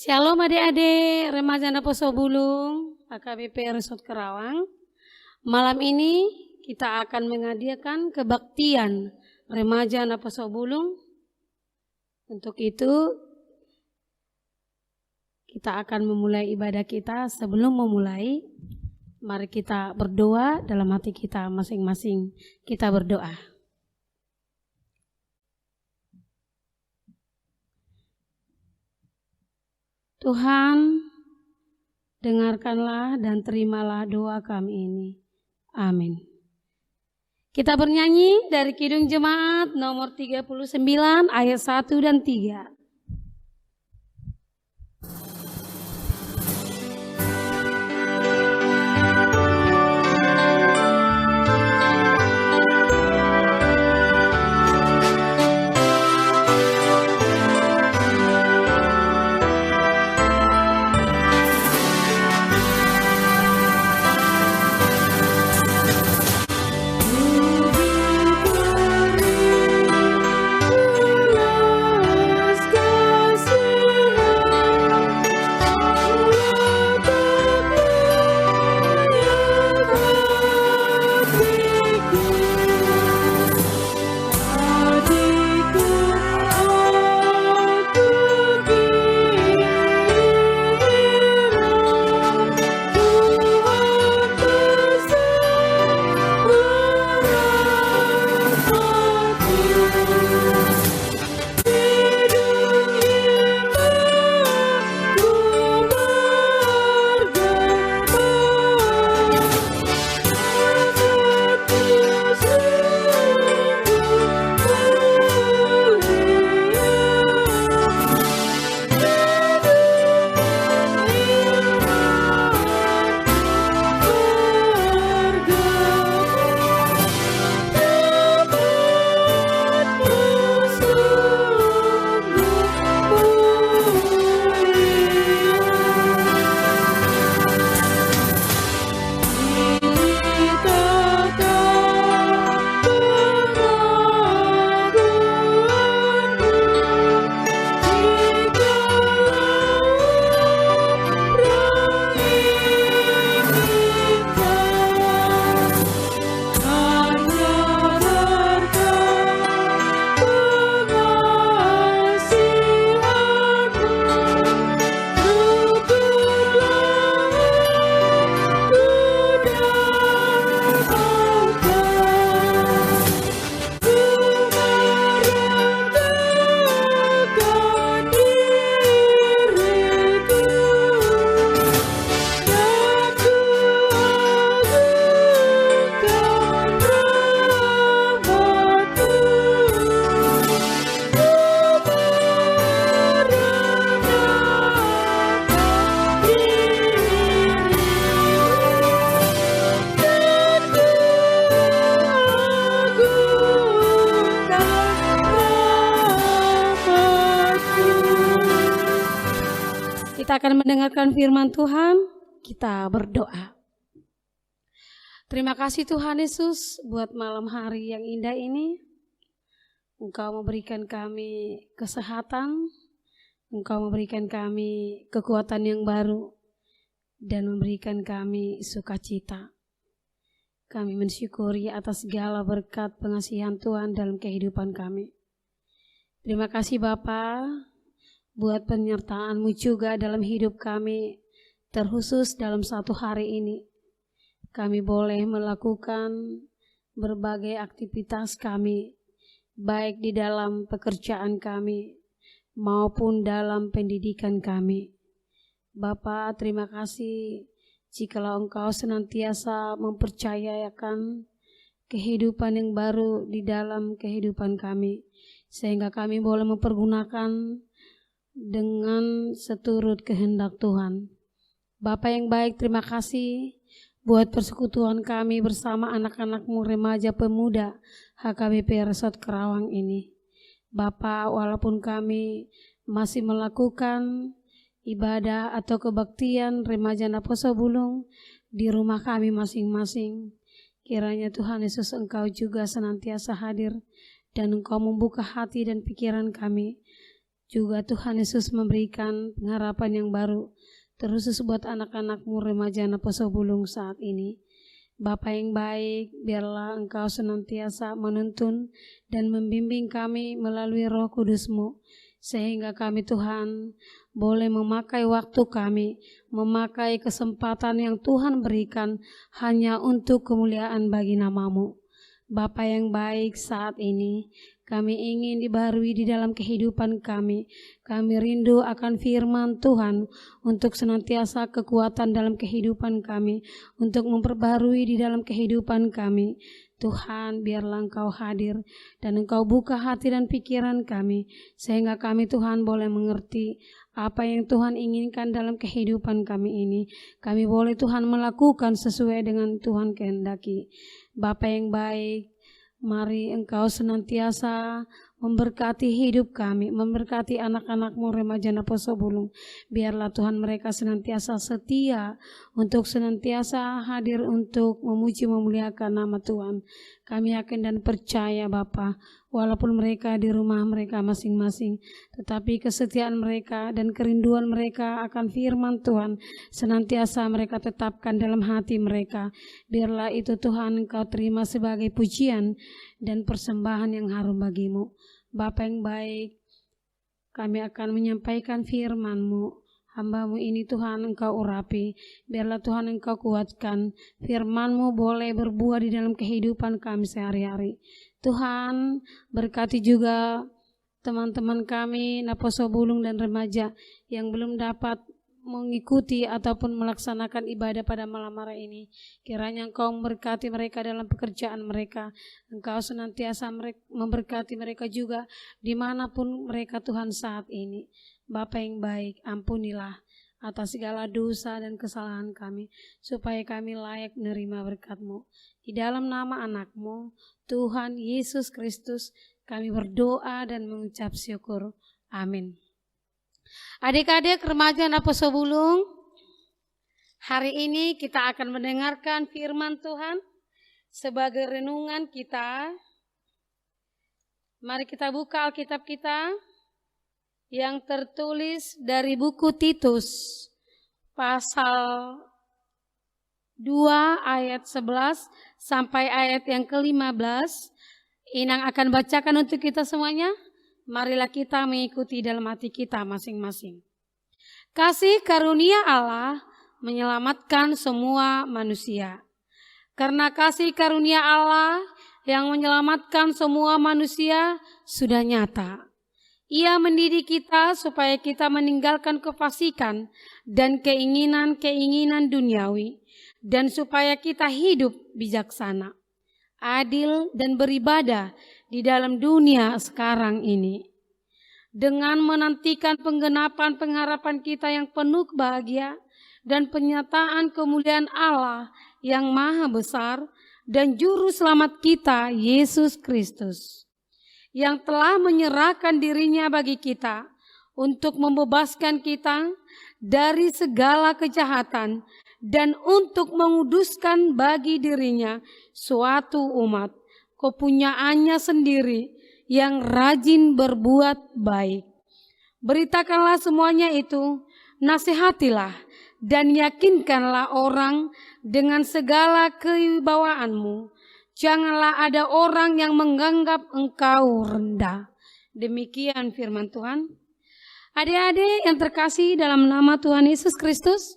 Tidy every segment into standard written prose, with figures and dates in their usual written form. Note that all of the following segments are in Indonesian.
Shalom adik-adik remaja Poso Bulung HKBP Resort Kerawang. Malam ini kita akan mengadakan kebaktian remaja Poso Bulung. Untuk itu kita akan memulai ibadah kita. Sebelum memulai, mari kita berdoa dalam hati kita masing-masing. Kita berdoa. Tuhan, dengarkanlah dan terimalah doa kami ini. Amin. Kita bernyanyi dari Kidung Jemaat nomor 39 ayat 1 dan 3. Kita akan mendengarkan firman Tuhan, kita berdoa. Terima kasih Tuhan Yesus buat malam hari yang indah ini. Engkau memberikan kami kesehatan, Engkau memberikan kami kekuatan yang baru, dan memberikan kami sukacita. Kami mensyukuri atas segala berkat pengasihan Tuhan dalam kehidupan kami. Terima kasih Bapa, buat penyertaan-Mu juga dalam hidup kami, terkhusus dalam satu hari ini. Kami boleh melakukan berbagai aktivitas kami, baik di dalam pekerjaan kami, maupun dalam pendidikan kami. Bapa, terima kasih jikalau Engkau senantiasa mempercayakan kehidupan yang baru di dalam kehidupan kami, sehingga kami boleh mempergunakan dengan seturut kehendak Tuhan. Bapa yang baik, terima kasih buat persekutuan kami bersama anak-anak-Mu remaja pemuda HKBP Resort Kerawang ini. Bapa, walaupun kami masih melakukan ibadah atau kebaktian remaja Poso Bulung di rumah kami masing-masing, kiranya Tuhan Yesus Engkau juga senantiasa hadir dan Engkau membuka hati dan pikiran kami Juga Tuhan Yesus memberikan pengharapan yang baru, terkhusus buat anak-anak-Mu remaja Naposo Bulung saat ini. Bapa yang baik, biarlah Engkau senantiasa menuntun dan membimbing kami melalui Roh Kudus-Mu, sehingga kami Tuhan boleh memakai waktu kami, memakai kesempatan yang Tuhan berikan hanya untuk kemuliaan bagi nama-Mu. Bapa yang baik, saat ini kami ingin dibaharui di dalam kehidupan kami. Kami rindu akan firman Tuhan untuk senantiasa kekuatan dalam kehidupan kami, untuk memperbaharui di dalam kehidupan kami. Tuhan, biarlah Engkau hadir dan Engkau buka hati dan pikiran kami, sehingga kami Tuhan boleh mengerti apa yang Tuhan inginkan dalam kehidupan kami ini. Kami boleh Tuhan melakukan sesuai dengan Tuhan kehendaki. Bapa yang baik, mari Engkau senantiasa memberkati hidup kami, memberkati anak-anak-Mu remaja Naposo Bulung. Biarlah Tuhan mereka senantiasa setia untuk senantiasa hadir untuk memuji memuliakan nama Tuhan. Kami yakin dan percaya Bapa, walaupun mereka di rumah mereka masing-masing, tetapi kesetiaan mereka dan kerinduan mereka akan firman Tuhan senantiasa mereka tetapkan dalam hati mereka. Biarlah itu Tuhan Engkau terima sebagai pujian dan persembahan yang harum bagi-Mu. Bapa yang baik, kami akan menyampaikan firman-Mu. Hamba-Mu ini Tuhan Engkau urapi. Biarlah Tuhan Engkau kuatkan. Firman-Mu boleh berbuah di dalam kehidupan kami sehari-hari. Tuhan berkati juga teman-teman kami Naposo Bulung dan remaja yang belum dapat mengikuti ataupun melaksanakan ibadah pada malam hari ini. Kiranya Engkau memberkati mereka dalam pekerjaan mereka. Engkau senantiasa memberkati mereka juga dimanapun mereka Tuhan saat ini. Bapa yang baik, ampunilah atas segala dosa dan kesalahan kami, supaya kami layak menerima berkat-Mu. Di dalam nama anak-Mu, Tuhan Yesus Kristus, kami berdoa dan mengucap syukur. Amin. Adik-adik remaja Naposo Bulung, hari ini kita akan mendengarkan firman Tuhan sebagai renungan kita. Mari kita buka Alkitab kita yang tertulis dari buku Titus pasal 2 ayat 11 sampai ayat yang ke-15. Inang akan bacakan untuk kita semuanya. Marilah kita mengikuti dalam hati kita masing-masing. Kasih karunia Allah menyelamatkan semua manusia. Karena kasih karunia Allah yang menyelamatkan semua manusia sudah nyata. Ia mendidik kita supaya kita meninggalkan kefasikan dan keinginan-keinginan duniawi, dan supaya kita hidup bijaksana, adil dan beribadah di dalam dunia sekarang ini, dengan menantikan penggenapan pengharapan kita yang penuh bahagia dan penyataan kemuliaan Allah yang maha besar dan juru selamat kita Yesus Kristus, yang telah menyerahkan dirinya bagi kita untuk membebaskan kita dari segala kejahatan dan untuk menguduskan bagi dirinya suatu umat kepunyaannya sendiri yang rajin berbuat baik. Beritakanlah semuanya itu, nasihatilah dan yakinkanlah orang dengan segala kewibawaanmu. Janganlah ada orang yang menganggap engkau rendah. Demikian firman Tuhan. Adik-adik yang terkasih dalam nama Tuhan Yesus Kristus,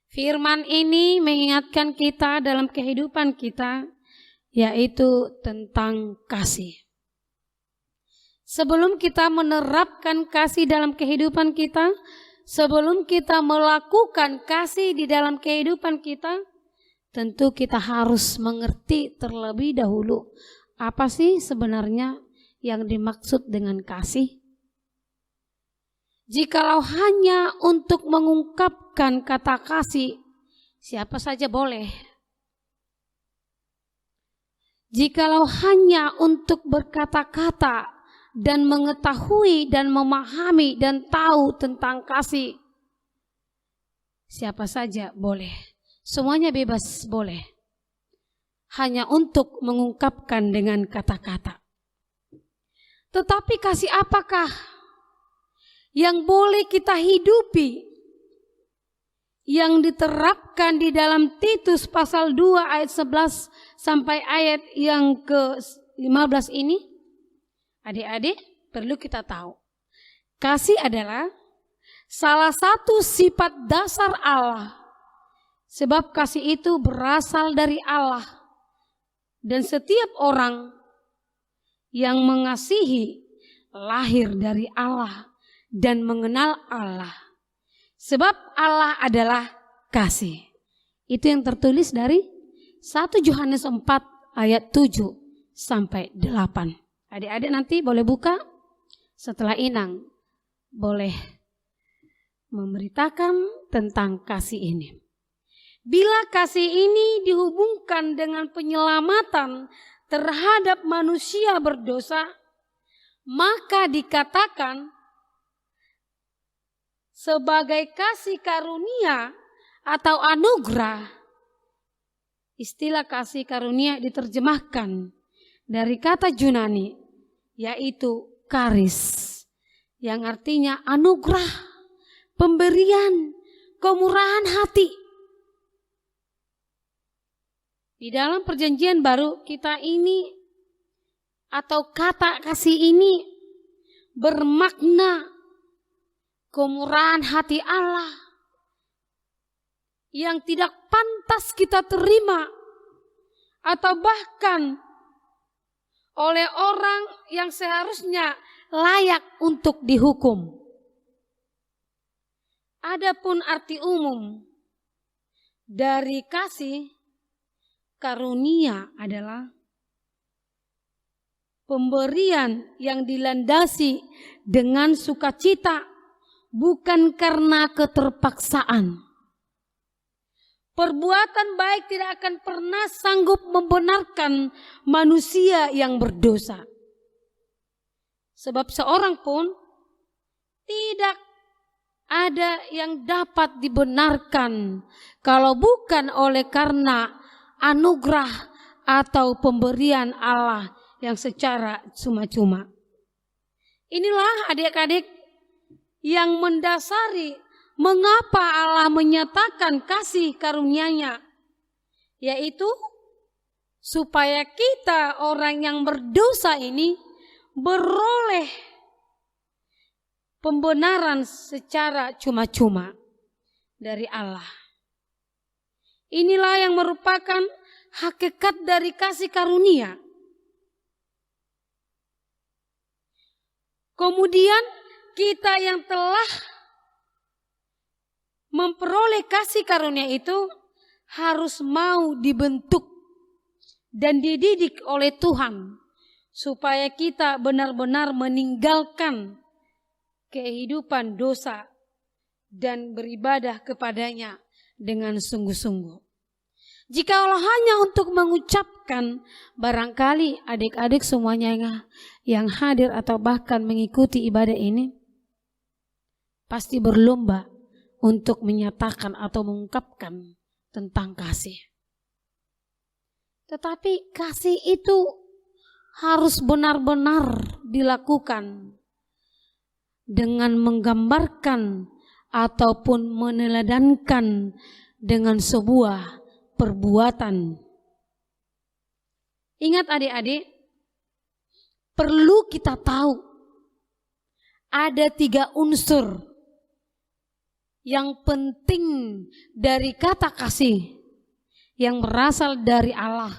firman ini mengingatkan kita dalam kehidupan kita, yaitu tentang kasih. Sebelum kita menerapkan kasih dalam kehidupan kita, sebelum kita melakukan kasih di dalam kehidupan kita, tentu kita harus mengerti terlebih dahulu apa sih sebenarnya yang dimaksud dengan kasih. Jikalau hanya untuk mengungkapkan kata kasih, siapa saja boleh. Jikalau hanya untuk berkata-kata dan mengetahui dan memahami dan tahu tentang kasih, siapa saja boleh. Semuanya bebas boleh. Hanya untuk mengungkapkan dengan kata-kata. Tetapi kasih apakah yang boleh kita hidupi, yang diterapkan di dalam Titus pasal 2 ayat 11 sampai ayat yang ke-15 ini, adik-adik perlu kita tahu. Kasih adalah salah satu sifat dasar Allah. Sebab kasih itu berasal dari Allah. Dan setiap orang yang mengasihi lahir dari Allah dan mengenal Allah. Sebab Allah adalah kasih. Itu yang tertulis dari 1 Yohanes 4 ayat 7 sampai 8. Adik-adik nanti boleh buka setelah Inang. Boleh memberitakan tentang kasih ini. Bila kasih ini dihubungkan dengan penyelamatan terhadap manusia berdosa, maka dikatakan sebagai kasih karunia atau anugerah. Istilah kasih karunia diterjemahkan dari kata Yunani, yaitu karis, yang artinya anugerah, pemberian, kemurahan hati. Di dalam perjanjian baru kita ini atau kata kasih ini bermakna kemurahan hati Allah yang tidak pantas kita terima atau bahkan oleh orang yang seharusnya layak untuk dihukum. Adapun arti umum dari kasih karunia adalah pemberian yang dilandasi dengan sukacita, bukan karena keterpaksaan. Perbuatan baik tidak akan pernah sanggup membenarkan manusia yang berdosa. Sebab seorang pun tidak ada yang dapat dibenarkan kalau bukan oleh karena anugerah atau pemberian Allah yang secara cuma-cuma. Inilah adik-adik yang mendasari mengapa Allah menyatakan kasih karunia-Nya, yaitu supaya kita orang yang berdosa ini beroleh pembenaran secara cuma-cuma dari Allah. Inilah yang merupakan hakikat dari kasih karunia. Kemudian kita yang telah memperoleh kasih karunia itu harus mau dibentuk dan dididik oleh Tuhan supaya kita benar-benar meninggalkan kehidupan dosa dan beribadah kepadanya dengan sungguh-sungguh. Jika Allah hanya untuk mengucapkan, barangkali adik-adik semuanya yang hadir atau bahkan mengikuti ibadah ini pasti berlomba untuk menyatakan atau mengungkapkan tentang kasih. Tetapi kasih itu harus benar-benar dilakukan dengan menggambarkan ataupun meneladankan dengan sebuah perbuatan. Ingat adik-adik, perlu kita tahu ada 3 unsur yang penting dari kata kasih yang berasal dari Allah,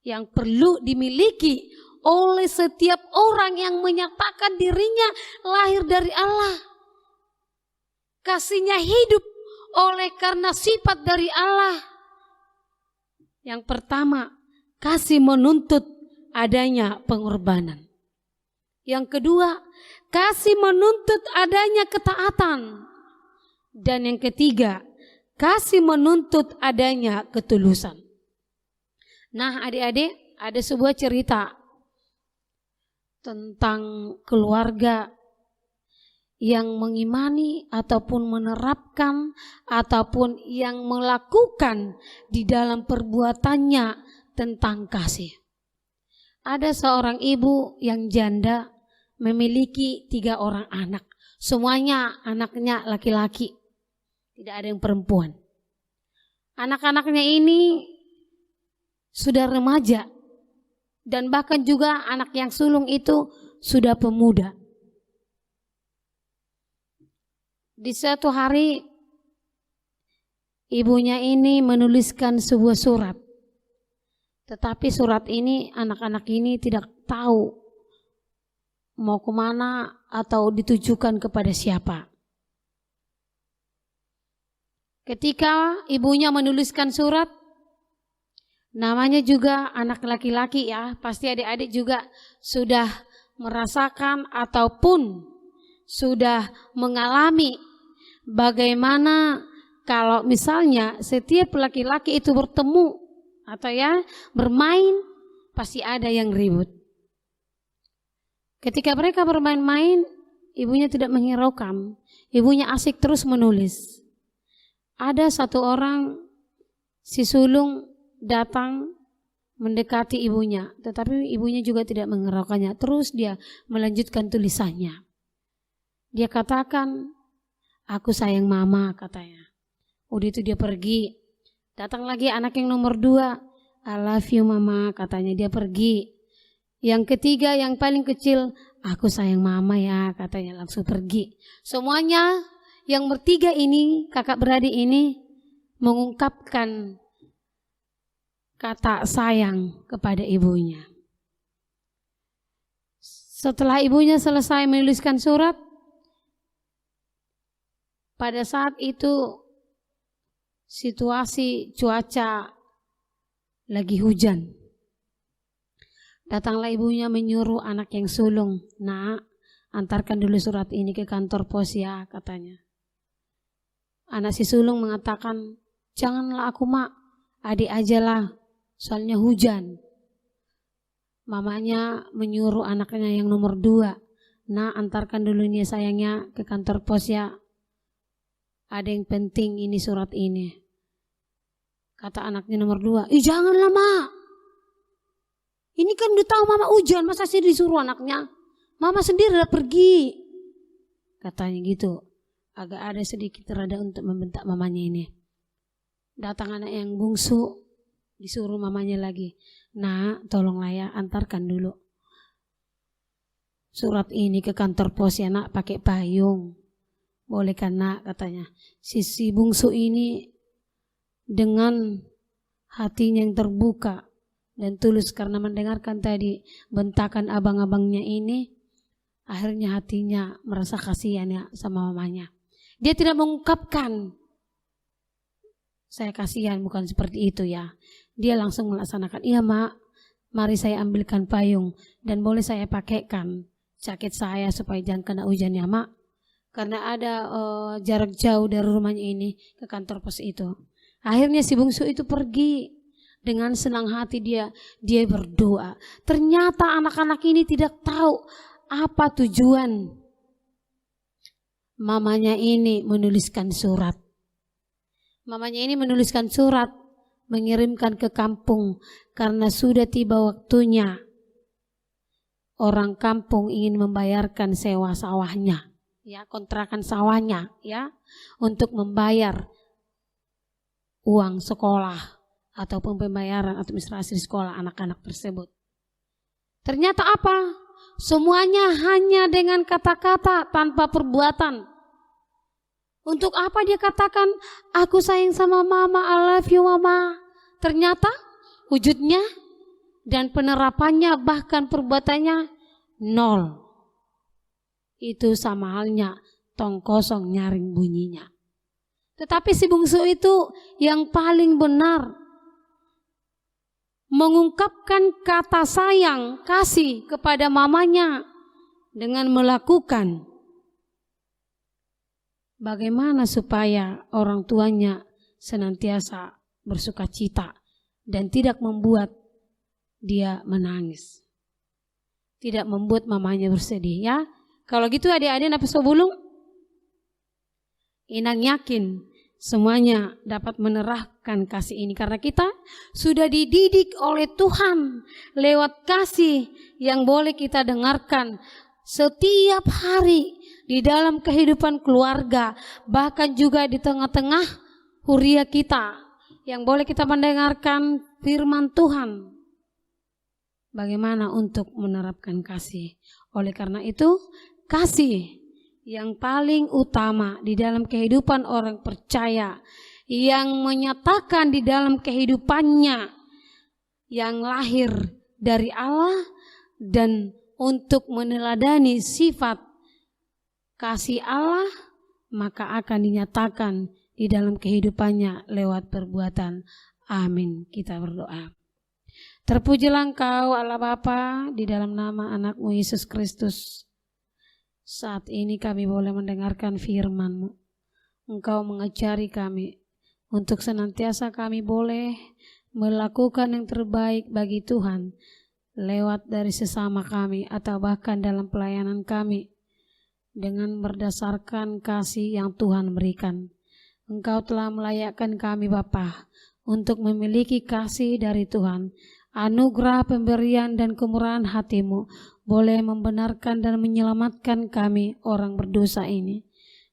yang perlu dimiliki oleh setiap orang yang menyatakan dirinya lahir dari Allah. Kasihnya hidup oleh karena sifat dari Allah. Yang pertama, kasih menuntut adanya pengorbanan. Yang kedua, kasih menuntut adanya ketaatan. Dan yang ketiga, kasih menuntut adanya ketulusan. Nah adik-adik, ada sebuah cerita tentang keluarga yang mengimani ataupun menerapkan ataupun yang melakukan di dalam perbuatannya tentang kasih. Ada seorang ibu yang janda memiliki 3 orang anak. Semuanya anaknya laki-laki, tidak ada yang perempuan. Anak-anaknya ini sudah remaja dan bahkan juga anak yang sulung itu sudah pemuda. Di suatu hari ibunya ini menuliskan sebuah surat. Tetapi surat ini anak-anak ini tidak tahu mau kemana atau ditujukan kepada siapa. Ketika ibunya menuliskan surat, namanya juga anak laki-laki ya, pasti adik-adik juga sudah merasakan ataupun sudah mengalami bagaimana kalau misalnya setiap laki-laki itu bertemu atau ya bermain, pasti ada yang ribut. Ketika mereka bermain-main, ibunya tidak menghiraukan. Ibunya asik terus menulis. Ada satu orang, si sulung datang mendekati ibunya, tetapi ibunya juga tidak menghiraukannya. Terus dia melanjutkan tulisannya. Dia katakan, aku sayang mama, katanya. Udah itu dia pergi. Datang lagi anak yang nomor 2, I love you mama, katanya. Dia pergi. Yang ketiga yang paling kecil, aku sayang mama ya, katanya, langsung pergi. Semuanya yang bertiga ini, kakak beradik ini mengungkapkan kata sayang kepada ibunya. Setelah ibunya selesai menuliskan surat, pada saat itu situasi cuaca lagi hujan. Datanglah ibunya menyuruh anak yang sulung, nak, antarkan dulu surat ini ke kantor pos ya, katanya. Anak si sulung mengatakan, janganlah aku mak, adik aja lah, soalnya hujan. Mamanya menyuruh anaknya yang nomor 2, nak, antarkan dulu nih sayangnya ke kantor pos ya. Ada yang penting ini surat ini. Kata anaknya nomor 2, janganlah mak. Ini kan udah tahu mama hujan, masa sih disuruh anaknya? Mama sendiri udah pergi. Katanya gitu. Agak ada sedikit rada untuk membentak mamanya ini. Datang anak yang bungsu, disuruh mamanya lagi. Nak, tolonglah ya, antarkan dulu surat ini ke kantor pos ya nak, pakai payung. Boleh kan nak, katanya. Si bungsu ini dengan hatinya yang terbuka dan tulus karena mendengarkan tadi bentakan abang-abangnya ini, akhirnya hatinya merasa kasihan ya sama mamanya. Dia tidak mengungkapkan saya kasihan, bukan seperti itu ya. Dia langsung melaksanakan, iya mak, mari saya ambilkan payung dan boleh saya pakaikan jaket saya supaya jangan kena hujan ya mak. Karena ada jarak jauh dari rumahnya ini ke kantor pos itu. Akhirnya si bungsu itu pergi. Dengan senang hati dia berdoa. Ternyata anak-anak ini tidak tahu apa tujuan mamanya ini menuliskan surat. Mamanya ini menuliskan surat, mengirimkan ke kampung karena sudah tiba waktunya orang kampung ingin membayarkan sewa sawahnya, ya, kontrakan sawahnya, ya, untuk membayar uang sekolah ataupun pembayaran administrasi sekolah anak-anak tersebut. Ternyata apa? Semuanya hanya dengan kata-kata tanpa perbuatan. Untuk apa dia katakan, aku sayang sama mama, I love you mama. Ternyata wujudnya dan penerapannya bahkan perbuatannya nol. Itu sama halnya tong kosong nyaring bunyinya. Tetapi si bungsu itu yang paling benar mengungkapkan kata sayang, kasih kepada mamanya dengan melakukan bagaimana supaya orang tuanya senantiasa bersuka cita dan tidak membuat dia menangis, tidak membuat mamanya bersedih ya. Kalau gitu adik-adik nafas bulung, Inang yakin semuanya dapat menerahkan kasih ini karena kita sudah dididik oleh Tuhan lewat kasih yang boleh kita dengarkan setiap hari di dalam kehidupan keluarga, bahkan juga di tengah-tengah huria kita yang boleh kita mendengarkan firman Tuhan. Bagaimana untuk menerapkan kasih? Oleh karena itu, kasih yang paling utama di dalam kehidupan orang percaya, yang menyatakan di dalam kehidupannya yang lahir dari Allah dan untuk meneladani sifat kasih Allah, maka akan dinyatakan di dalam kehidupannya lewat perbuatan. Amin. Kita berdoa. Terpujilah Engkau Allah Bapa, di dalam nama anak-Mu Yesus Kristus. Saat ini kami boleh mendengarkan firman-Mu. Engkau mengajari kami untuk senantiasa kami boleh melakukan yang terbaik bagi Tuhan lewat dari sesama kami atau bahkan dalam pelayanan kami dengan berdasarkan kasih yang Tuhan berikan. Engkau telah melayakkan kami Bapa untuk memiliki kasih dari Tuhan. Anugerah pemberian dan kemurahan hati-Mu boleh membenarkan dan menyelamatkan kami orang berdosa ini.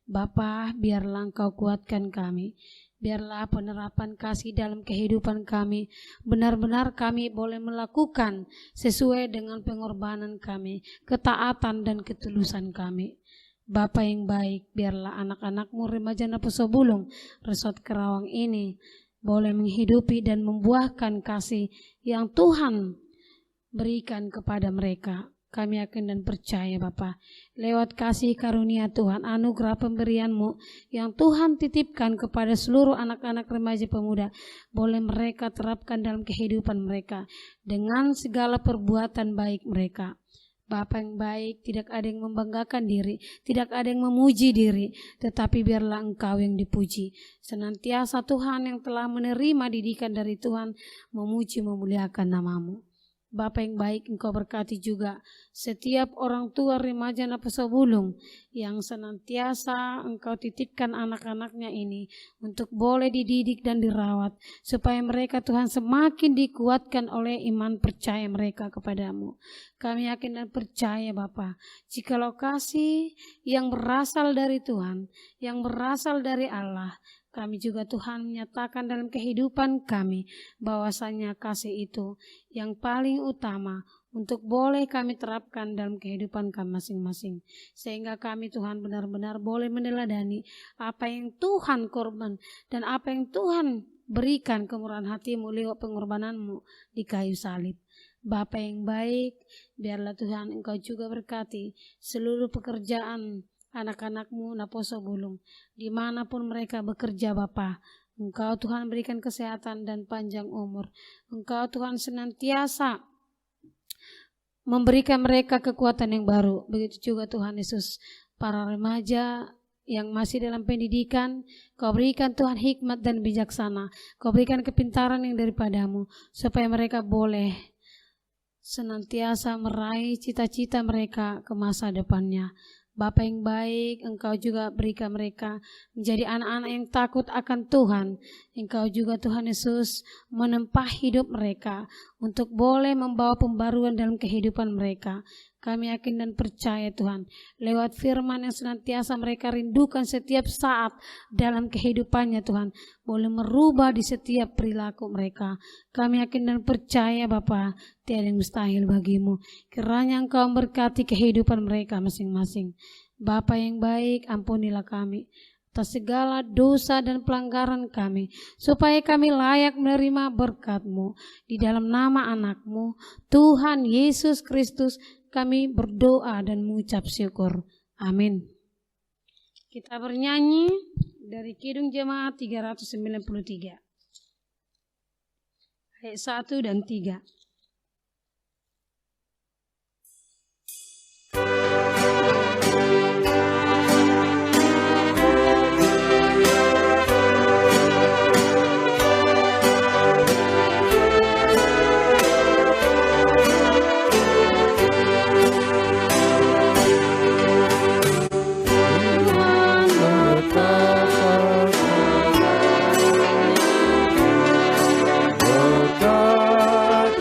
Bapa, biarlah Engkau kuatkan kami. Biarlah penerapan kasih dalam kehidupan kami benar-benar kami boleh melakukan sesuai dengan pengorbanan kami, ketaatan dan ketulusan kami. Bapa yang baik, biarlah anak-anak-Mu remaja Naposo Bulung, Resort Kerawang ini boleh menghidupi dan membuahkan kasih yang Tuhan berikan kepada mereka. Kami yakin dan percaya Bapa, lewat kasih karunia Tuhan, anugerah pemberian-Mu yang Tuhan titipkan kepada seluruh anak-anak remaja pemuda, boleh mereka terapkan dalam kehidupan mereka dengan segala perbuatan baik mereka. Bapa yang baik, tidak ada yang membanggakan diri, tidak ada yang memuji diri, tetapi biarlah Engkau yang dipuji. Senantiasa Tuhan yang telah menerima didikan dari Tuhan, memuji memuliakan nama-Mu. Bapa yang baik, Engkau berkati juga setiap orang tua remaja Naposo Bulung yang senantiasa Engkau titipkan anak-anaknya ini untuk boleh dididik dan dirawat, supaya mereka Tuhan semakin dikuatkan oleh iman percaya mereka kepadamu. Kami yakin dan percaya Bapa, jikalau kasih yang berasal dari Tuhan, yang berasal dari Allah, kami juga Tuhan menyatakan dalam kehidupan kami bahwasanya kasih itu yang paling utama untuk boleh kami terapkan dalam kehidupan kami masing-masing. Sehingga kami Tuhan benar-benar boleh meneladani apa yang Tuhan korban dan apa yang Tuhan berikan kemurahan hati-Mu lewat pengorbanan-Mu di kayu salib. Bapa yang baik, biarlah Tuhan Engkau juga berkati seluruh pekerjaan anak-anak-Mu Naposo Bulung, dimanapun mereka bekerja Bapa. Engkau Tuhan berikan kesehatan dan panjang umur. Engkau Tuhan senantiasa memberikan mereka kekuatan yang baru. Begitu juga Tuhan Yesus, para remaja yang masih dalam pendidikan, Kau berikan Tuhan hikmat dan bijaksana. Kau berikan kepintaran yang daripada-Mu, supaya mereka boleh senantiasa meraih cita-cita mereka ke masa depannya. Bapa yang baik, Engkau juga berikan mereka menjadi anak-anak yang takut akan Tuhan. Engkau juga Tuhan Yesus menempah hidup mereka untuk boleh membawa pembaruan dalam kehidupan mereka. Kami yakin dan percaya Tuhan, lewat firman yang senantiasa mereka rindukan setiap saat dalam kehidupannya Tuhan, boleh merubah di setiap perilaku mereka. Kami yakin dan percaya Bapa, tiada yang mustahil bagi-Mu. Kiranya Engkau memberkati kehidupan mereka masing-masing. Bapa yang baik, ampunilah kami atas segala dosa dan pelanggaran kami, supaya kami layak menerima berkat-Mu. Di dalam nama anak-Mu, Tuhan Yesus Kristus, kami berdoa dan mengucap syukur. Amin. Kita bernyanyi dari Kidung Jemaat 393. Ayat 1 dan 3. Berkat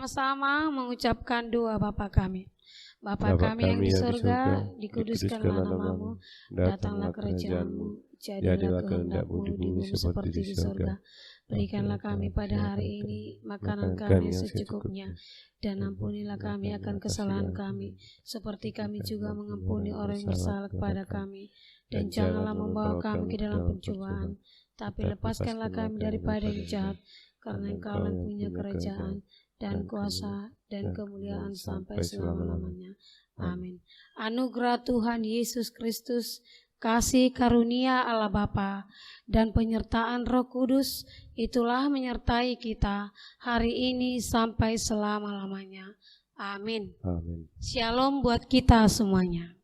bersama-sama mengucapkan doa Bapa kami. Bapa kami yang di surga, dikuduskanlah namamu, datanglah kerajaan-Mu, jadilah kehendak-Mu di bumi seperti di surga. Berikanlah kami pada hari ini makanan kami secukupnya, dan ampunilah kami akan kesalahan kami, seperti kami juga mengampuni orang yang bersalah kepada kami. Dan janganlah membawa kami ke dalam pencobaan, tapi lepaskanlah kami daripada yang jahat, karena Engkau yang punya kerajaan dan kuasa dan kemuliaan sampai selama-lamanya. Amin. Anugerah Tuhan Yesus Kristus, kasih karunia Allah Bapa, dan penyertaan Roh Kudus itulah menyertai kita hari ini sampai selama-lamanya. Amin. Amin. Shalom buat kita semuanya.